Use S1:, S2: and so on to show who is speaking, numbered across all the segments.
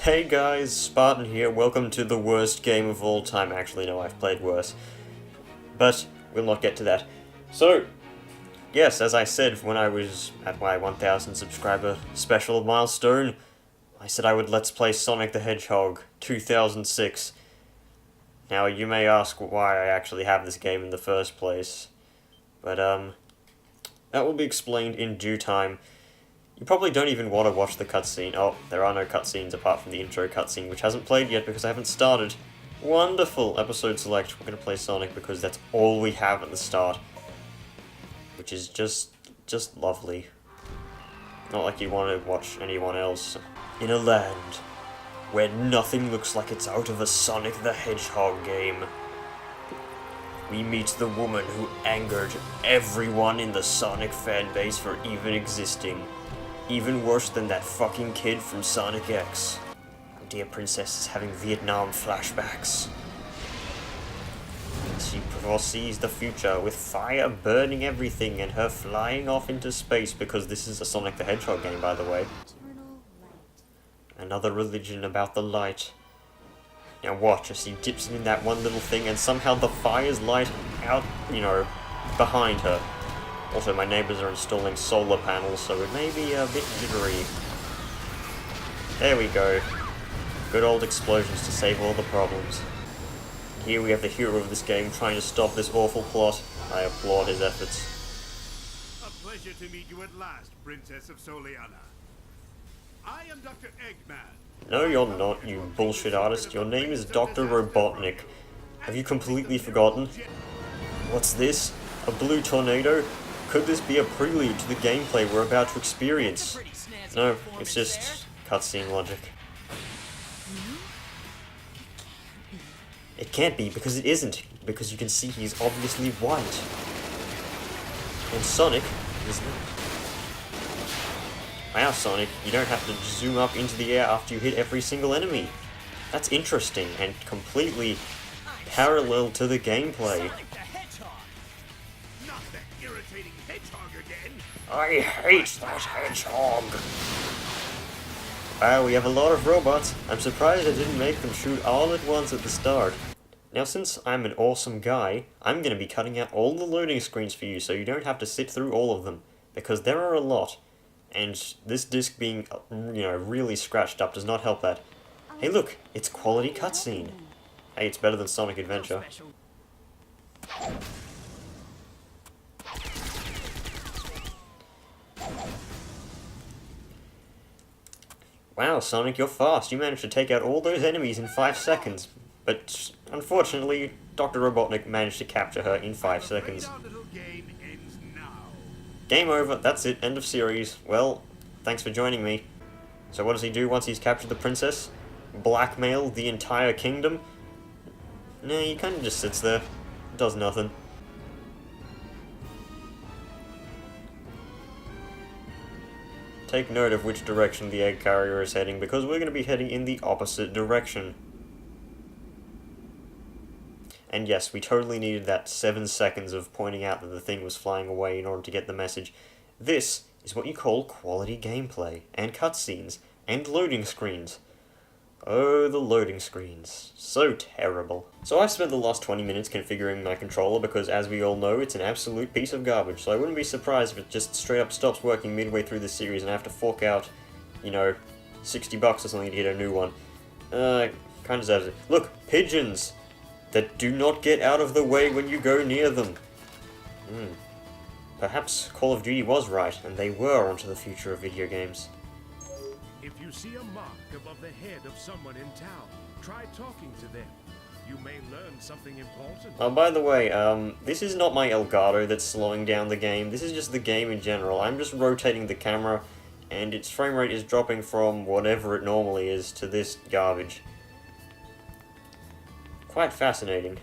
S1: Hey guys, Spartan here, welcome to the worst game of all time. Actually, no, I've played worse. But, we'll not get to that. So, yes, as I said when I was at my 1000 subscriber special milestone, I said I would Let's Play Sonic the Hedgehog 2006. Now, you may ask why I actually have this game in the first place. But, that will be explained in due time. You probably don't even want to watch the cutscene. Oh, there are no cutscenes apart from the intro cutscene, which hasn't played yet because I haven't started. Wonderful! Episode select. We're going to play Sonic because that's all we have at the start. Which is just lovely. Not like you want to watch anyone else. In a land where nothing looks like it's out of a Sonic the Hedgehog game, we meet the woman who angered everyone in the Sonic fanbase for even existing. Even worse than that fucking kid from Sonic X. Our dear princess is having Vietnam flashbacks. She foresees the future with fire burning everything and her flying off into space because this is a Sonic the Hedgehog game, by the way. Another religion about the light. Now watch as he dips in that one little thing and somehow the fires light out, behind her. Also, my neighbours are installing solar panels, so it may be a bit jittery. There we go. Good old explosions to save all the problems. Here we have the hero of this game trying to stop this awful plot. I applaud his efforts.
S2: A pleasure to meet you at last, Princess of Soliana. I am Dr. Eggman.
S1: No, you're not, you bullshit artist. Your name is Dr. Robotnik. Have you completely forgotten? What's this? A blue tornado? Could this be a prelude to the gameplay we're about to experience? No, it's just cutscene logic. It can't be, because it isn't, because you can see he's obviously white. And Sonic is not. Wow, Sonic, you don't have to zoom up into the air after you hit every single enemy. That's interesting, and completely parallel to the gameplay. I hate that hedgehog! Wow, we have a lot of robots. I'm surprised I didn't make them shoot all at once at the start. Now, since I'm an awesome guy, I'm going to be cutting out all the loading screens for you so you don't have to sit through all of them. Because there are a lot. And this disc being, really scratched up does not help that. Hey look, it's quality cutscene. Hey, it's better than Sonic Adventure. Wow, Sonic, you're fast. You managed to take out all those enemies in 5 seconds. But, unfortunately, Dr. Robotnik managed to capture her in 5 seconds. Game over, that's it, end of series. Well, thanks for joining me. So what does he do once he's captured the princess? Blackmail the entire kingdom? Nah, he kinda just sits there. Does nothing. Take note of which direction the egg carrier is heading, because we're going to be heading in the opposite direction. And yes, we totally needed that 7 seconds of pointing out that the thing was flying away in order to get the message. This is what you call quality gameplay, and cutscenes, and loading screens. Oh, the loading screens. So terrible. So I've spent the last 20 minutes configuring my controller because, as we all know, it's an absolute piece of garbage, so I wouldn't be surprised if it just straight up stops working midway through the series and I have to fork out, $60 or something to get a new one. Kinda deserves it. Look, pigeons! That do not get out of the way when you go near them. Perhaps Call of Duty was right, and they were onto the future of video games.
S2: If you see a mark above the head of someone in town, try talking to them. You may learn something important.
S1: Oh, by the way, this is not my Elgato that's slowing down the game. This is just the game in general. I'm just rotating the camera, and its frame rate is dropping from whatever it normally is to this garbage. Quite fascinating.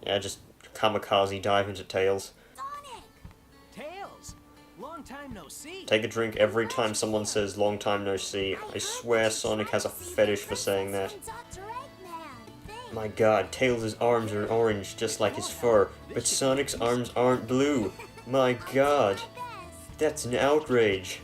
S1: Yeah, just kamikaze dive into Tails.
S3: Sonic! Tails! Long time no see.
S1: Take a drink every time someone says long time no see. I swear Sonic has a fetish for saying that. My god, Tails' arms are orange just like his fur, but Sonic's arms aren't blue. My god. That's an outrage.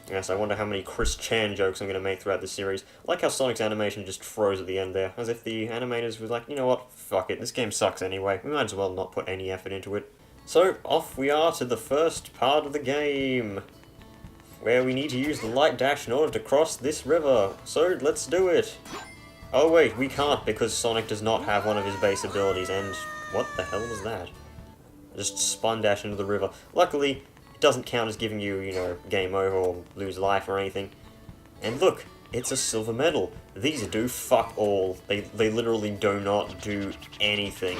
S1: Yes, I wonder how many Chris Chan jokes I'm going to make throughout this series. I like how Sonic's animation just froze at the end there, as if the animators was like, you know what, fuck it, this game sucks anyway, we might as well not put any effort into it. So, off we are to the first part of the game, where we need to use the light dash in order to cross this river. So, let's do it! Oh wait, we can't because Sonic does not have one of his base abilities, and what the hell was that? I just spun dash into the river. Luckily, it doesn't count as giving you, you know, game over or lose life or anything. And look, it's a silver medal. These do fuck all. They literally do not do anything.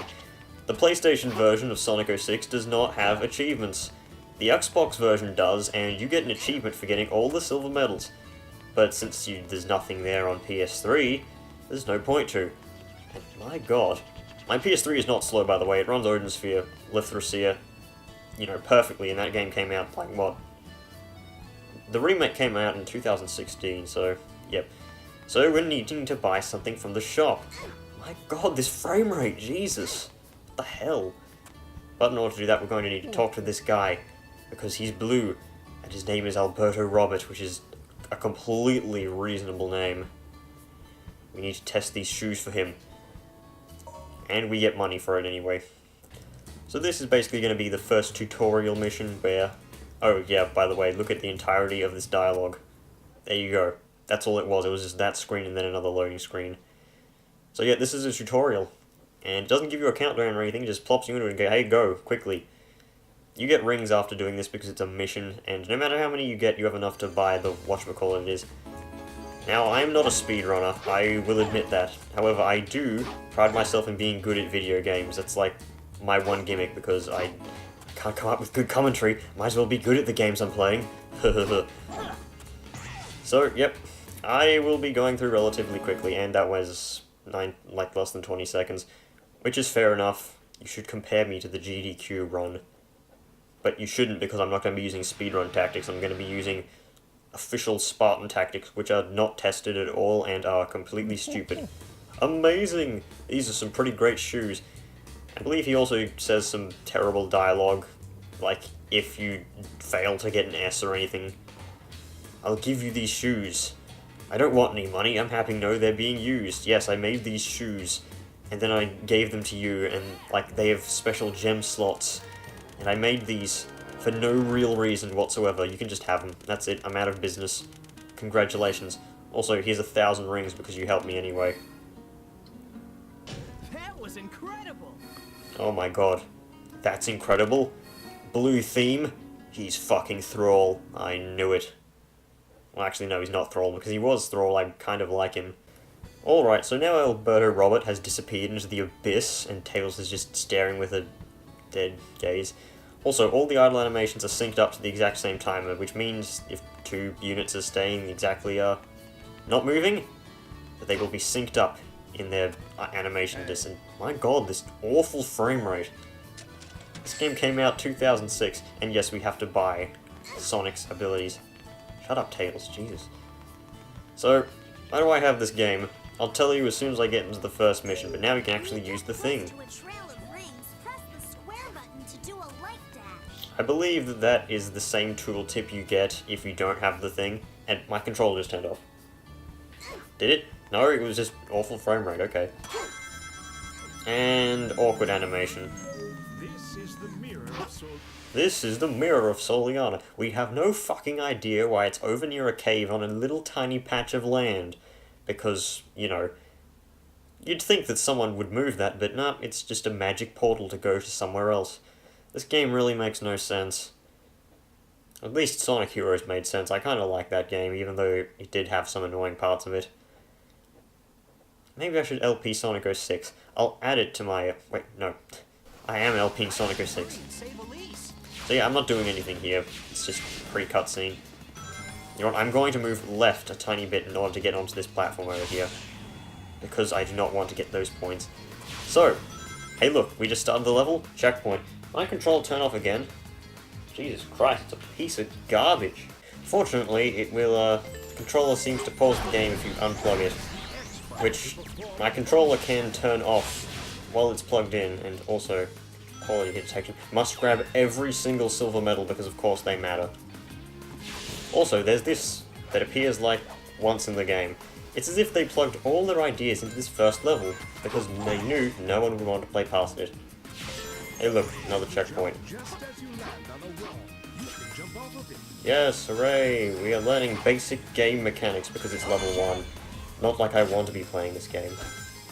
S1: The PlayStation version of Sonic06 does not have achievements. The Xbox version does, and you get an achievement for getting all the silver medals. But since there's nothing there on PS3, there's no point to. And my god. My PS3 is not slow, by the way. It runs Odin Sphere, Lithosphere, you know, perfectly, and that game came out, like, what? The remake came out in 2016, so, yep. So we're needing to buy something from the shop. My god, this frame rate, Jesus. What the hell? But in order to do that, we're going to need to talk to this guy, because he's blue, and his name is Alberto Robert, which is a completely reasonable name. We need to test these shoes for him. And we get money for it anyway. So this is basically going to be the first tutorial mission where... Oh yeah, by the way, look at the entirety of this dialogue. There you go. That's all it was just that screen and then another loading screen. So yeah, this is a tutorial. And it doesn't give you a countdown or anything, it just plops you into it and go, hey, go, quickly. You get rings after doing this because it's a mission, and no matter how many you get, you have enough to buy the whatchamacallit it is. Now, I am not a speedrunner, I will admit that. However, I do pride myself in being good at video games. That's like my one gimmick, because I can't come up with good commentary. Might as well be good at the games I'm playing. So, yep, I will be going through relatively quickly, and that was less than 20 seconds, which is fair enough. You should compare me to the GDQ run. But you shouldn't, because I'm not going to be using speedrun tactics. I'm going to be using official Spartan tactics, which are not tested at all and are completely stupid. Amazing! These are some pretty great shoes. I believe he also says some terrible dialogue, like if you fail to get an S or anything. I'll give you these shoes. I don't want any money, I'm happy to know they're being used. Yes, I made these shoes, and then I gave them to you, and like they have special gem slots. And I made these for no real reason whatsoever. You can just have them. That's it. I'm out of business. Congratulations. Also, here's 1,000 rings because you helped me anyway.
S3: That was incredible.
S1: Oh my god. That's incredible. Blue theme. He's fucking Thrall. I knew it. Well, actually, no, he's not Thrall, because he was Thrall. I kind of like him. Alright, so now Alberto Robert has disappeared into the abyss, and Tails is just staring with a dead gaze. Also, all the idle animations are synced up to the exact same timer, which means if two units are staying exactly, not moving, that they will be synced up in their animation distance. My god, this awful frame rate. This game came out 2006, and yes, we have to buy Sonic's abilities. Shut up, Tails, Jesus. So, why do I have this game? I'll tell you as soon as I get into the first mission, but now we can actually use the thing. I believe that that is the same tooltip you get if you don't have the thing, and my controller just turned off. Did it? No, it was just awful frame rate, okay. And awkward animation.
S2: This is the mirror of
S1: This is the mirror of Soliana. We have no fucking idea why it's over near a cave on a little tiny patch of land. Because, you know, you'd think that someone would move that, but nah, it's just a magic portal to go to somewhere else. This game really makes no sense. At least Sonic Heroes made sense. I kind of like that game, even though it did have some annoying parts of it. Maybe I should LP Sonic06. I'll add it to my... Wait, no. I am LPing Sonic06. So yeah, I'm not doing anything here. It's just pre-cutscene. You know what, I'm going to move left a tiny bit in order to get onto this platform over here. Because I do not want to get those points. So, hey look, we just started the level. Checkpoint. My controller turn off again. Jesus Christ, it's a piece of garbage. Fortunately, it will, controller seems to pause the game if you unplug it. Which, my controller can turn off while it's plugged in, and also, quality hit detection. Must grab every single silver medal because of course they matter. Also, there's this that appears like once in the game. It's as if they plugged all their ideas into this first level, because they knew no one would want to play past it. Hey look, another checkpoint.
S2: Just as you land on a wall, you can jump off of it.
S1: Yes, hooray! We are learning basic game mechanics because it's level 1. Not like I want to be playing this game.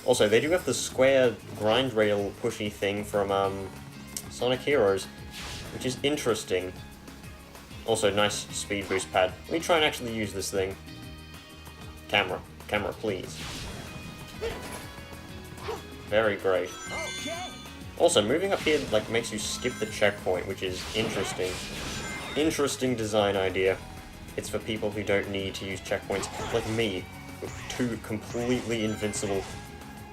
S1: Also, they do have the square grind rail pushy thing from Sonic Heroes, which is interesting. Also, nice speed boost pad. Let me try and actually use this thing. Camera, please. Very great.
S3: Okay.
S1: Also, moving up here like makes you skip the checkpoint, which is interesting. Interesting design idea. It's for people who don't need to use checkpoints, like me, with 2 completely invincible.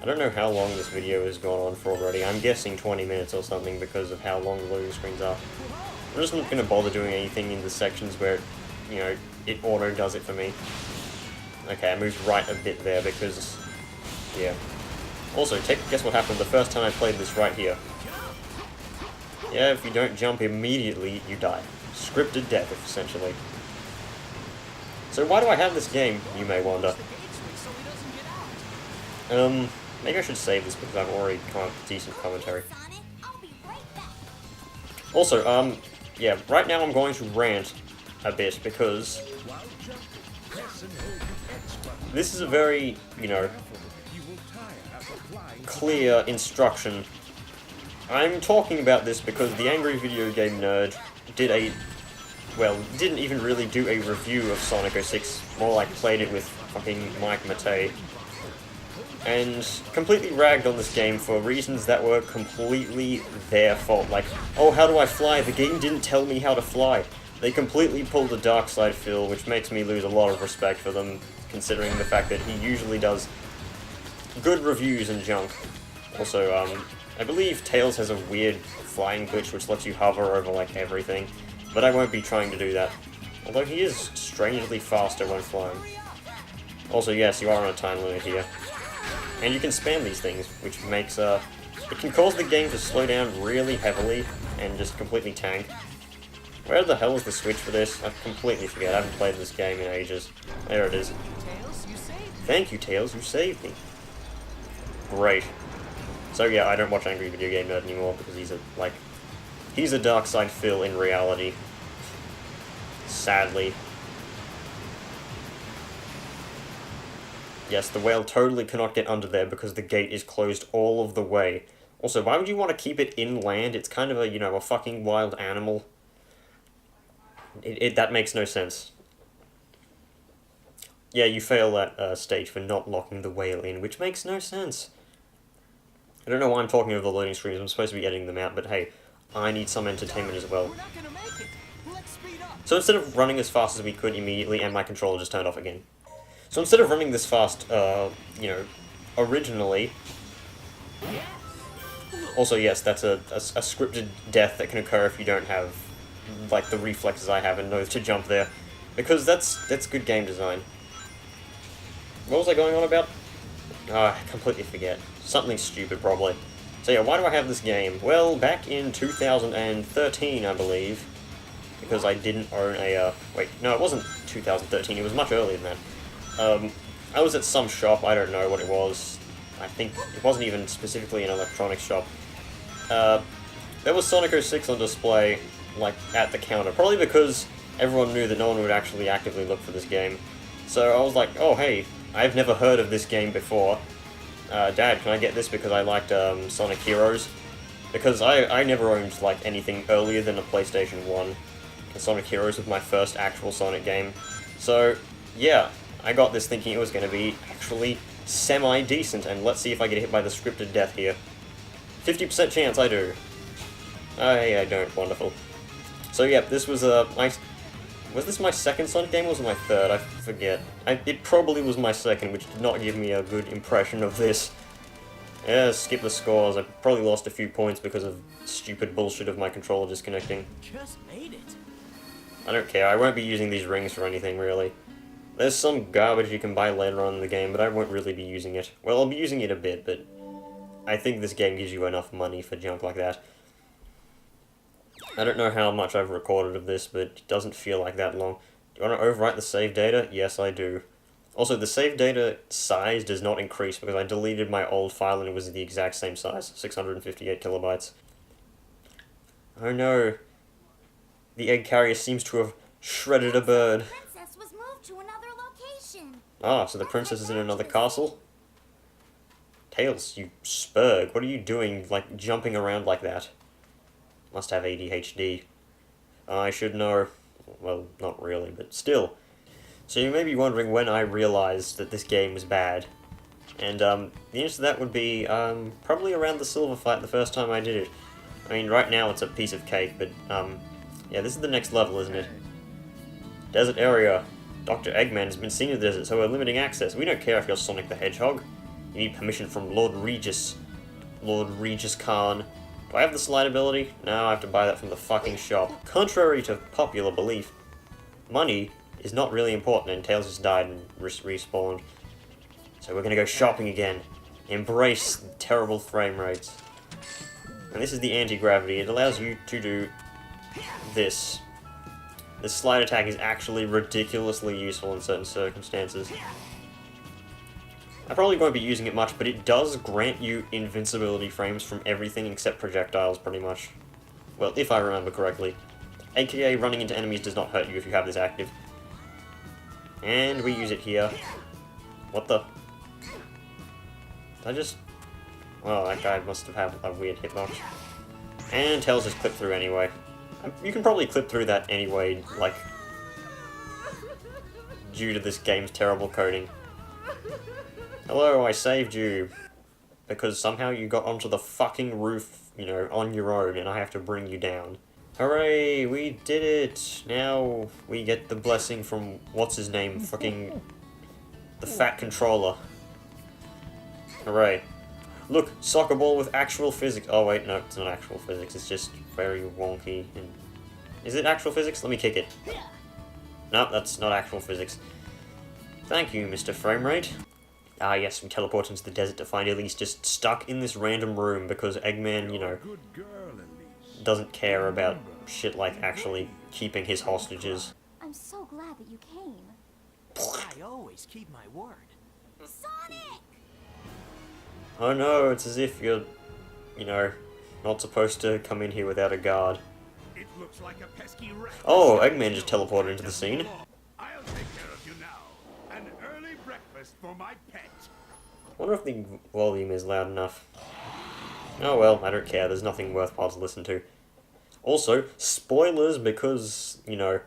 S1: I don't know how long this video has gone on for already. I'm guessing 20 minutes or something because of how long the loading screens are. I'm just not going to bother doing anything in the sections where, you know, it auto does it for me. Okay, I moved right a bit there because, yeah. Also, guess what happened the first time I played this right here. Yeah, if you don't jump immediately, you die. Scripted death, essentially. So why do I have this game, you may wonder? Maybe I should save this because I've already come up with decent commentary. Also, yeah, right now I'm going to rant a bit because
S2: While jumping, press and hold the X button.
S1: this is a very, you know,
S2: You will tire after flying.
S1: clear instruction. I'm talking about this because the Angry Video Game Nerd didn't even really do a review of Sonic06, more like played it with fucking Mike Matei, and completely ragged on this game for reasons that were completely their fault. Like, oh, how do I fly? The game didn't tell me how to fly. They completely pulled a dark side Phil, which makes me lose a lot of respect for them, considering the fact that he usually does good reviews and junk. Also, I believe Tails has a weird flying glitch which lets you hover over, like, everything, but I won't be trying to do that. Although he is strangely faster when flying. Also, yes, you are on a time limit here. And you can spam these things, which makes, it can cause the game to slow down really heavily and just completely tank. Where the hell is the switch for this? I completely forget. I haven't played this game in ages. There it is.
S3: Tails, you saved me.
S1: Thank you, Tails, you saved me. Great. So yeah, I don't watch Angry Video Game Nerd anymore because he's a dark side Phil in reality. Sadly. Yes, the whale totally cannot get under there because the gate is closed all of the way. Also, why would you want to keep it inland? It's kind of a, you know, a fucking wild animal. That makes no sense. Yeah, you fail that stage for not locking the whale in, which makes no sense. I don't know why I'm talking over the loading screens. I'm supposed to be editing them out, but hey, I need some entertainment as well.
S3: We're not gonna make it. Let's speed up.
S1: So instead of running as fast as we could immediately, and my controller just turned off again. So instead of running this fast, you know, originally... Also, yes, that's a scripted death that can occur if you don't have, like, the reflexes I have and know to jump there. Because that's good game design. What was I going on about? I completely forget. Something stupid, probably. So yeah, why do I have this game? Well, back in 2013, I believe, because I didn't own a, wait, no, it wasn't 2013, it was much earlier than that. I was at some shop, I don't know what it was. I think it wasn't even specifically an electronics shop. There was Sonic06 on display, like, at the counter, probably because everyone knew that no one would actually actively look for this game. So I was like, oh hey, I've never heard of this game before. Dad, can I get this because I liked Sonic Heroes? Because I never owned like anything earlier than a PlayStation 1. And Sonic Heroes was my first actual Sonic game. So, yeah, I got this thinking it was going to be actually semi-decent, and let's see if I get hit by the scripted death here. 50% chance I do. I don't. Wonderful. So yeah, this was was this my second Sonic game or was it my third? I forget. It probably was my second, which did not give me a good impression of this. Yeah, skip the scores. I probably lost a few points because of stupid bullshit of my controller disconnecting.
S3: Just made it.
S1: I don't care. I won't be using these rings for anything, really. There's some garbage you can buy later on in the game, but I won't really be using it. Well, I'll be using it a bit, but I think this game gives you enough money for junk like that. I don't know how much I've recorded of this, but it doesn't feel like that long. Do I want to overwrite the save data? Yes, I do. Also, the save data size does not increase because I deleted my old file and it was the exact same size, 658 kilobytes. Oh no. The egg carrier seems to have shredded a bird.
S4: The princess was moved to another location.
S1: Ah, so the princess is in another castle? Tails, you spurg, what are you doing, like, jumping around like that? Must have ADHD. I should know. Well, not really, but still. So you may be wondering when I realized that this game was bad. And, the answer to that would be, probably around the silver fight the first time I did it. I mean, right now it's a piece of cake, but, yeah, this is the next level, isn't it? Desert area. Dr. Eggman has been seen in the desert, so we're limiting access. We don't care if you're Sonic the Hedgehog. You need permission from Lord Regis. Lord Regis Khan. Do I have the slide ability? No, I have to buy that from the fucking shop. Contrary to popular belief, money is not really important, and Tails just died and respawned. So we're gonna go shopping again. Embrace the terrible frame rates. And this is the anti-gravity. It allows you to do this. This slide attack is actually ridiculously useful in certain circumstances. I probably won't be using it much, but it does grant you invincibility frames from everything except projectiles, pretty much. Well, if I remember correctly. AKA, running into enemies does not hurt you if you have this active. And we use it here. What the? Did I just... Well, that guy must have had a weird hitbox. And Tails just clipped through anyway. You can probably clip through that anyway, like... due to this game's terrible coding. Hello, I saved you. Because somehow you got onto the fucking roof, you know, on your own, and I have to bring you down. Hooray, we did it! Now we get the blessing from, what's his name, fucking... the fat controller. Hooray. Look, soccer ball with actual physics. Oh wait, no, it's not actual physics, it's just very wonky. And... Is it actual physics? Let me kick it. No, that's not actual physics. Thank you, Mr. Framerate. Ah yes, we teleport into the desert to find Elise just stuck in this random room because Eggman, you know, doesn't care about shit like actually keeping his hostages.
S4: I'm so glad that you came.
S3: I always keep my word.
S4: Sonic!
S1: Oh no, it's as if you're, you know, not supposed to come in here without a guard.
S2: It looks like a pesky rat.
S1: Oh, Eggman just teleported into the scene.
S2: I'll take care of you now. An early breakfast for my pet.
S1: I wonder if the volume is loud enough. Oh well, I don't care, there's nothing worthwhile to listen to. Also, spoilers because, you know,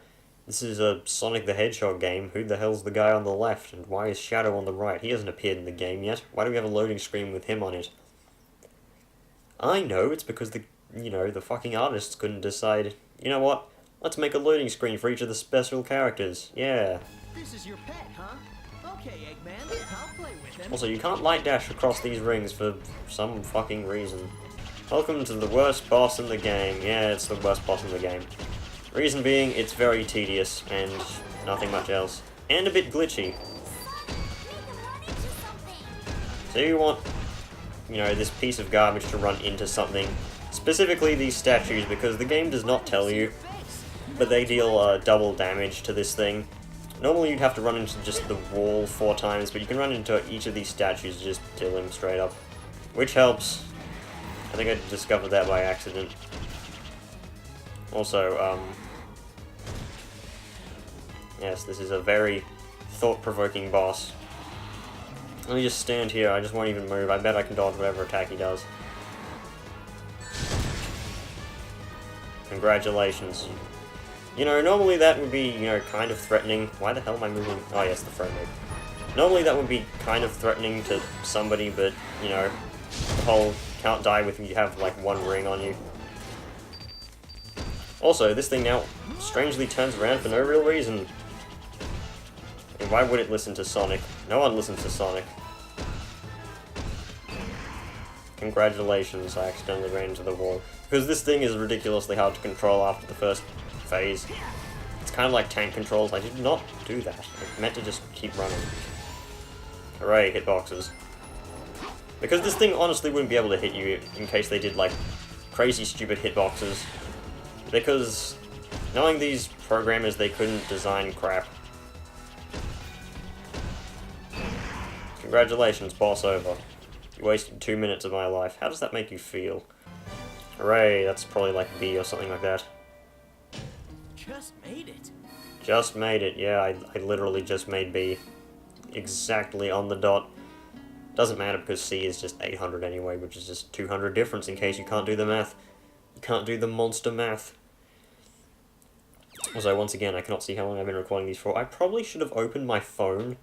S1: this is a Sonic the Hedgehog game. Who the hell's the guy on the left, and why is Shadow on the right? He hasn't appeared in the game yet. Why do we have a loading screen with him on it? I know, it's because the, you know, the fucking artists couldn't decide, you know what, let's make a loading screen for each of the special characters. Yeah.
S3: This is your pet, huh? Okay, Eggman, I'll play with him.
S1: Also, you can't light dash across these rings for some fucking reason. Welcome to the worst boss in the game. Yeah, it's the worst boss in the game. Reason being, it's very tedious and nothing much else. And a bit glitchy. So you want, you know, this piece of garbage to run into something. Specifically these statues, because the game does not tell you, but they deal double damage to this thing. Normally you'd have to run into just the wall 4 times, but you can run into each of these statues and just kill him straight up. Which helps. I think I discovered that by accident. Also, yes, this is a very thought-provoking boss. Let me just stand here, I just won't even move. I bet I can dodge whatever attack he does. Congratulations. You know, normally that would be, you know, kind of threatening. Why the hell am I moving? Oh yes, the frame rate. Normally that would be kind of threatening to somebody, but, you know, the whole can't die with you have, like, 1 ring on you. Also, this thing now strangely turns around for no real reason. And why would it listen to Sonic? No one listens to Sonic. Congratulations, I accidentally ran into the wall. Because this thing is ridiculously hard to control after the first phase. It's kind of like tank controls. I did not do that. I meant to just keep running. Hooray, hitboxes. Because this thing honestly wouldn't be able to hit you in case they did, like, crazy stupid hitboxes. Because Knowing these programmers, they couldn't design crap. Congratulations, boss over. You wasted 2 minutes of my life. How does that make you feel? Hooray, that's probably like B or something like that.
S3: Just made it.
S1: Just made it, yeah, I literally just made B. Exactly on the dot. Doesn't matter because C is just 800 anyway, which is just 200 difference in case you can't do the math. You can't do the monster math. Also, once again, I cannot see how long I've been recording these for. I probably should have opened my phone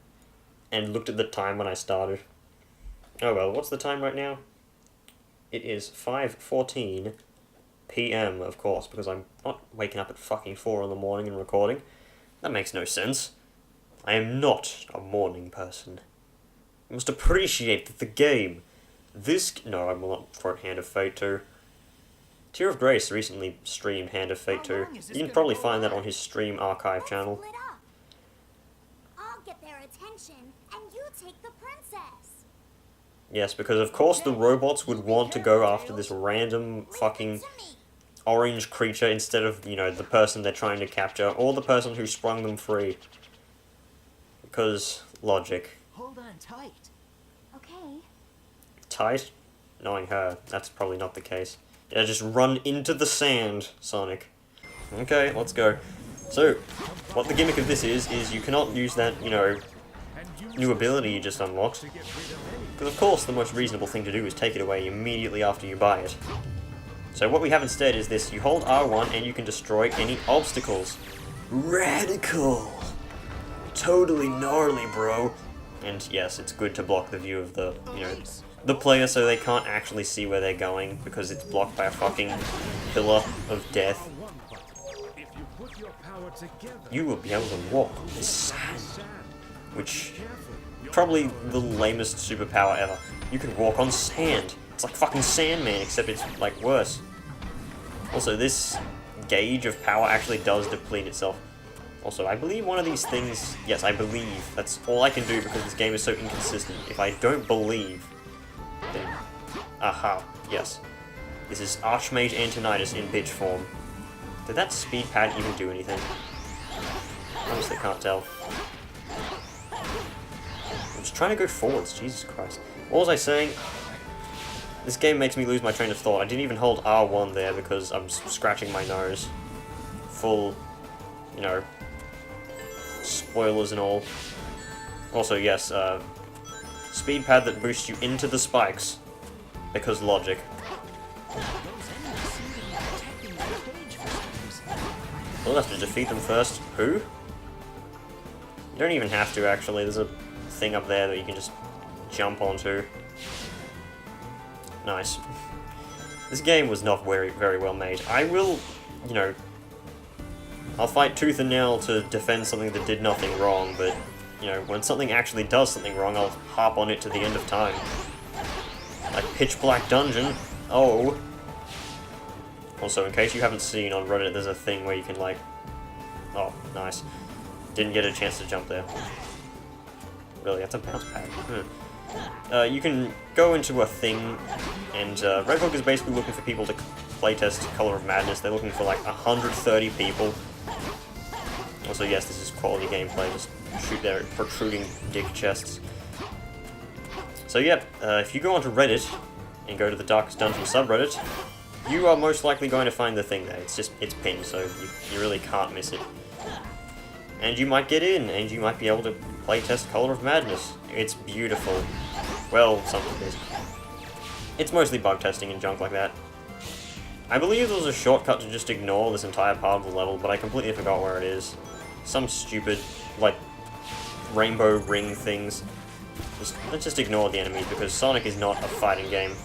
S1: and looked at the time when I started. Oh well, what's the time right now? It is 5:14 PM, of course, because I'm not waking up at fucking 4 in the morning and recording. That makes no sense. I am not a morning person. I must appreciate that the game. No, I will not throw Hand of Fate 2. Tear of Grace recently streamed Hand of Fate 2. You can probably find that on his stream archive channel.
S4: Split up. I'll get their attention, and you take the princess.
S1: Yes, because of course the robots would want to go after this random fucking
S4: To me.
S1: orange creature instead of, you know, the person they're trying to capture, or the person who sprung them free. Because logic.
S3: Hold on tight.
S4: Okay.
S1: Tight? Knowing her, that's probably not the case. Yeah, just run into the sand, Sonic. Okay, let's go. So, what the gimmick of this is you cannot use that, you know, new ability you just unlocked. Because of course the most reasonable thing to do is take it away immediately after you buy it. So what we have instead is this: you hold R1 and you can destroy any obstacles. Radical! Totally gnarly, bro. And yes, it's good to block the view of the, you know, the player so they can't actually see where they're going because it's blocked by a fucking pillar of death.
S2: If you put your power together,
S1: You will be able to walk on the sand, which probably the lamest superpower ever. You can walk on sand. It's like fucking Sandman, except it's like worse. Also, this gauge of power actually does deplete itself. Also, I believe one of these things... Yes, I believe. That's all I can do because this game is so inconsistent. If I don't believe, then... Aha, yes. This is Archmage Antonidas in bitch form. Did that speed pad even do anything? Honestly, can't tell. I'm just trying to go forwards, Jesus Christ. What was I saying? This game makes me lose my train of thought. I didn't even hold R1 there because I'm scratching my nose. Full, you know, spoilers and all. Also, yes, speed pad that boosts you into the spikes. Because logic. We'll have to defeat them first. Who? You don't even have to, actually. There's a thing up there that you can just jump onto. Nice. This game was not very well made. I will, you know, I'll fight tooth and nail to defend something that did nothing wrong, but, you know, when something actually does something wrong, I'll harp on it to the end of time. Like Pitch Black Dungeon. Oh. Also, in case you haven't seen on Reddit, there's a thing where you can, like... Oh, nice. Didn't get a chance to jump there. Really, that's a bounce pad. You can go into a thing, and Red Hook is basically looking for people to playtest Color of Madness. They're looking for, like, 130 people. Also, yes, this is quality gameplay. Just shoot their protruding dick chests. So, yep, if you go onto Reddit, and go to the Darkest Dungeon subreddit, you are most likely going to find the thing there. It's pinned, so you really can't miss it. And you might get in, and you might be able to playtest Color of Madness. It's beautiful. Well, something is. It's mostly bug testing and junk like that. I believe there was a shortcut to just ignore this entire part of the level, but I completely forgot where it is. Some stupid, like, rainbow ring things. Let's just ignore the enemies, because Sonic is not a fighting game.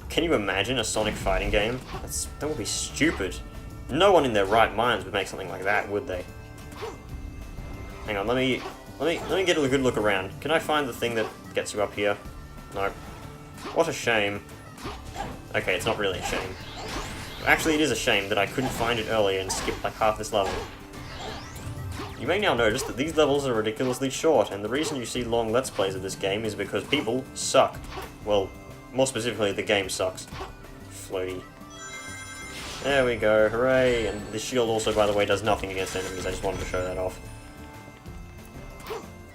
S1: Can you imagine a Sonic fighting game? That would be stupid. No one in their right minds would make something like that, would they? Hang on, let me get a good look around. Can I find the thing that gets you up here? No. What a shame. Okay, it's not really a shame. Actually, it is a shame that I couldn't find it earlier and skipped like half this level. You may now notice that these levels are ridiculously short, and the reason you see long Let's Plays of this game is because people suck. Well, more specifically, the game sucks. Floaty. There we go, hooray! And the shield also, by the way, does nothing against enemies, I just wanted to show that off.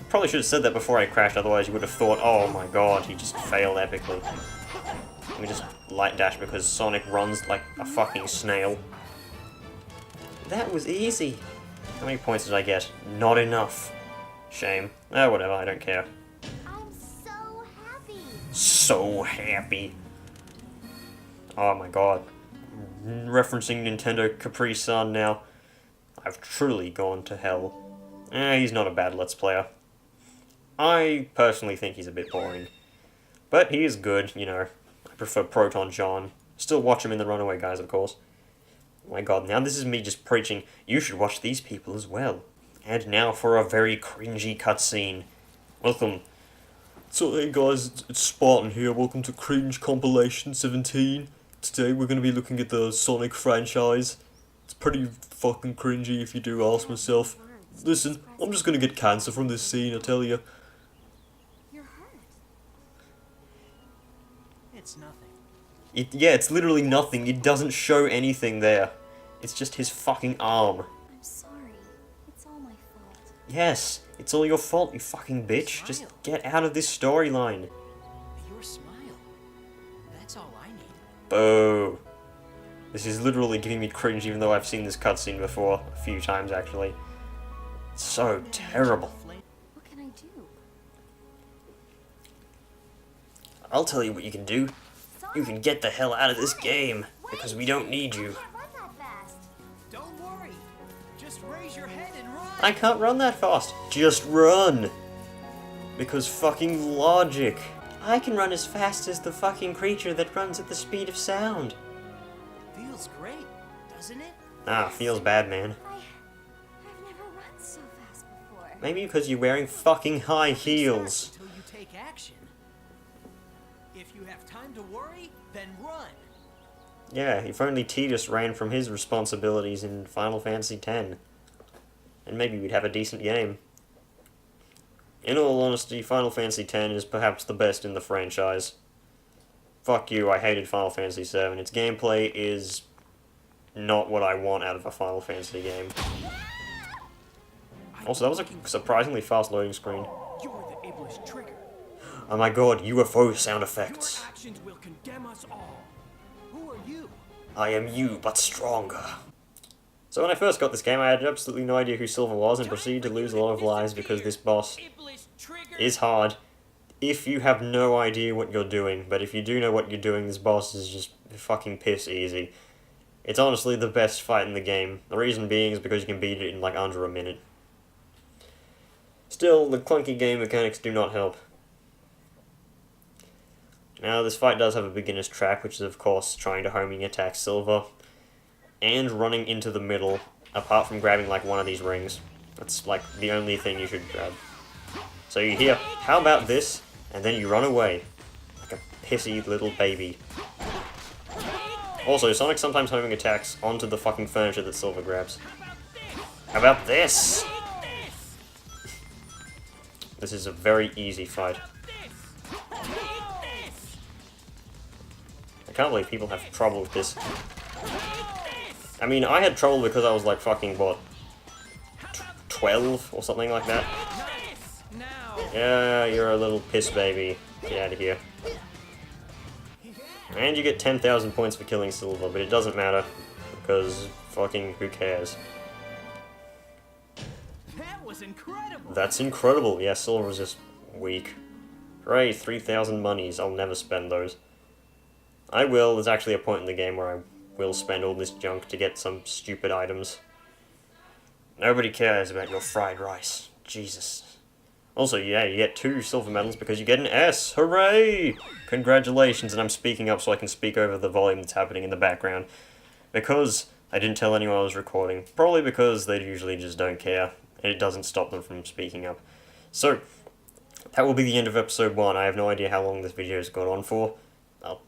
S1: Probably should have said that before I crashed, otherwise you would have thought, oh my god, he just failed epically. Let me just light dash because Sonic runs like a fucking snail. That was easy! How many points did I get? Not enough. Shame. Oh, whatever, I don't care.
S4: I'm so happy.
S1: So happy. Oh my god. Referencing Nintendo Capri Sun now. I've truly gone to hell. He's not a bad Let's Player. I personally think he's a bit boring. But he is good, you know. I prefer Proton John. Still watch him in the Runaway Guys, of course. Oh my god, now this is me just preaching, you should watch these people as well. And now for a very cringy cutscene. Welcome. So hey guys, it's Spartan here, welcome to Cringe Compilation 17. Today we're going to be looking at the Sonic franchise. It's pretty fucking cringy if you do ask myself. Listen, I'm just going to get cancer from this scene, I tell you.
S4: You're hurt.
S3: It's nothing.
S1: Yeah, it's literally nothing. It doesn't show anything there. It's just his fucking arm.
S4: I'm sorry. It's all my fault.
S1: Yes, it's all your fault, you fucking bitch. Just get out of this storyline.
S3: Your smile. That's all I need.
S1: Boo. This is literally giving me cringe even though I've seen this cutscene before. A few times, actually. It's so terrible.
S4: What can I do?
S1: I'll tell you what you can do. You can get the hell out of this game. Because we don't need you.
S4: I can't run that fast.
S3: Don't worry. Just raise your head and run.
S1: I can't run that fast. Just run. Because fucking logic. I can run as fast as the fucking creature that runs at the speed of sound.
S3: Feels great, doesn't it?
S1: Ah, feels bad, man.
S4: I've never run so fast before.
S1: Maybe because you're wearing fucking high heels.
S3: Until you take action. If you have time to worry, then run.
S1: Yeah, if only Tidus ran from his responsibilities in Final Fantasy X. And maybe we'd have a decent game. In all honesty, Final Fantasy X is perhaps the best in the franchise. Fuck you, I hated Final Fantasy VII. Its gameplay is not what I want out of a Final Fantasy game. Also, that was a surprisingly fast loading screen.
S2: You're the ableist trigger.
S1: Oh my god, UFO sound effects.
S2: Your actions will condemn us all.
S3: Who are you?
S1: I am you, but stronger. So when I first got this game, I had absolutely no idea who Silver was and proceeded to lose a lot of lives because this boss is hard if you have no idea what you're doing. But if you do know what you're doing, this boss is just fucking piss easy. It's honestly the best fight in the game. The reason being is because you can beat it in like under a minute. Still, the clunky game mechanics do not help. Now, this fight does have a beginner's trap, which is of course trying to homing attack Silver, and running into the middle, apart from grabbing like one of these rings. That's like the only thing you should grab. So you hear, how about this? And then you run away, like a pissy little baby. Also, Sonic sometimes homing attacks onto the fucking furniture that Silver grabs. How about this? This is a very easy fight. I can't believe people have trouble with this. I mean, I had trouble because I was like fucking, what, 12 or something like that? Yeah, you're a little piss baby. Get out of here. And you get 10,000 points for killing Silver, but it doesn't matter, because fucking who cares?
S3: That was incredible.
S1: That's incredible. Yeah, Silver's just weak. Hooray, 3,000 monies. I'll never spend those. I will. There's actually a point in the game where I will spend all this junk to get some stupid items. Nobody cares about your fried rice. Jesus. Also, yeah, you get 2 silver medals because you get an S. Hooray! Congratulations, and I'm speaking up so I can speak over the volume that's happening in the background. Because I didn't tell anyone I was recording. Probably because they usually just don't care. And it doesn't stop them from speaking up. So, that will be the end of episode 1. I have no idea how long this video has gone on for. I'll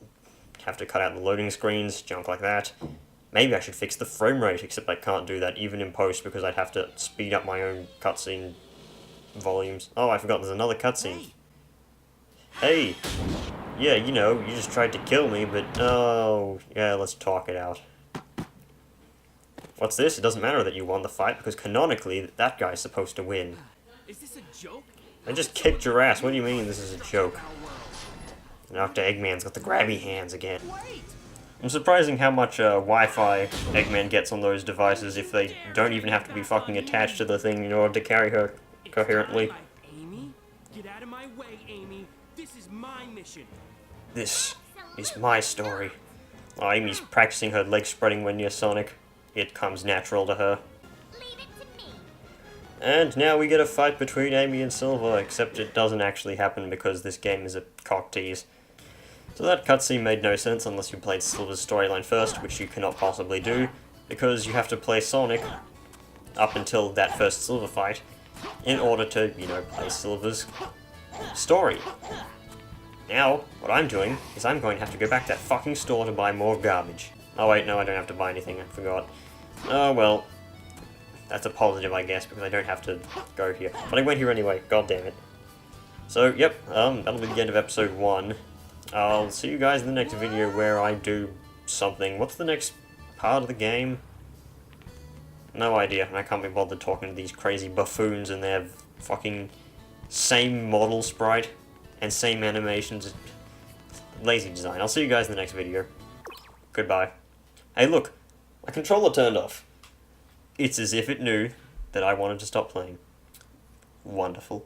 S1: have to cut out the loading screens, junk like that. Maybe I should fix the frame rate, except I can't do that even in post because I'd have to speed up my own cutscene volumes. Oh, I forgot there's another cutscene. Hey! Yeah, you know, you just tried to kill me, but oh, yeah, let's talk it out. What's this? It doesn't matter that you won the fight, because canonically, that guy's supposed to win.
S3: Is this a joke?
S1: I just kicked your ass. What do you mean this is a joke? And Dr. Eggman's got the grabby hands again.
S3: Wait!
S1: I'm surprising how much Wi-Fi Eggman gets on those devices if they don't even have to be fucking attached to the thing in order to carry her coherently.
S3: Amy? Get out of my way, Amy. This is my mission.
S1: This is my story. Oh, Amy's practicing her leg spreading when near Sonic. It comes natural to her.
S4: Leave it to me.
S1: And now we get a fight between Amy and Silver, except it doesn't actually happen because this game is a cock tease. So that cutscene made no sense unless you played Silver's storyline first, which you cannot possibly do, because you have to play Sonic up until that first Silver fight in order to, you know, play Silver's story. Now, what I'm doing is I'm going to have to go back to that fucking store to buy more garbage. Oh wait, no, I don't have to buy anything, I forgot. Oh well, that's a positive, I guess, because I don't have to go here. But I went here anyway, god damn it. So, yep, that'll be the end of episode 1. I'll see you guys in the next video where I do something. What's the next part of the game? No idea, and I can't be bothered talking to these crazy buffoons and their fucking same model sprite and same animations. Lazy design. I'll see you guys in the next video. Goodbye. Hey look, my controller turned off. It's as if it knew that I wanted to stop playing. Wonderful.